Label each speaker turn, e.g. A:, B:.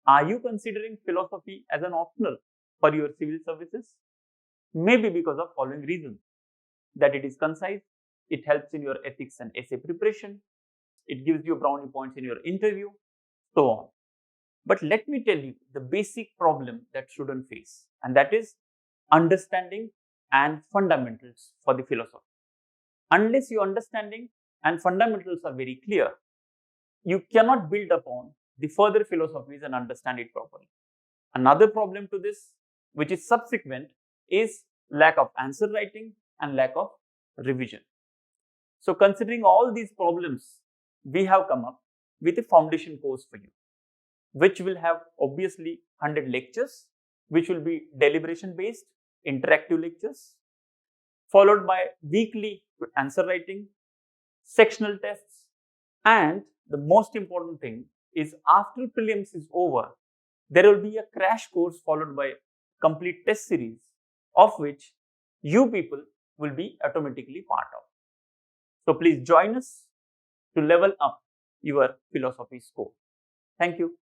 A: Are you considering philosophy as an optional for your civil services? Maybe because of following reasons: that it is concise, it helps in your ethics and essay preparation, it gives you brownie points in your interview, so on. But let me tell you the basic problem that students face, and that is understanding and fundamentals for the philosophy. Unless your understanding and fundamentals are very clear, you cannot build upon the further philosophies and understand it properly. Another problem to this, which is subsequent, is lack of answer writing and lack of revision. So considering all these problems, we have come up with a foundation course for you, which will have obviously 100 lectures, which will be deliberation based, interactive lectures, followed by weekly answer writing, sectional tests, and the most important thing is after prelims is over, there will be a crash course followed by complete test series, of which you people will be automatically part of. So please join us to level up your philosophy score. Thank you.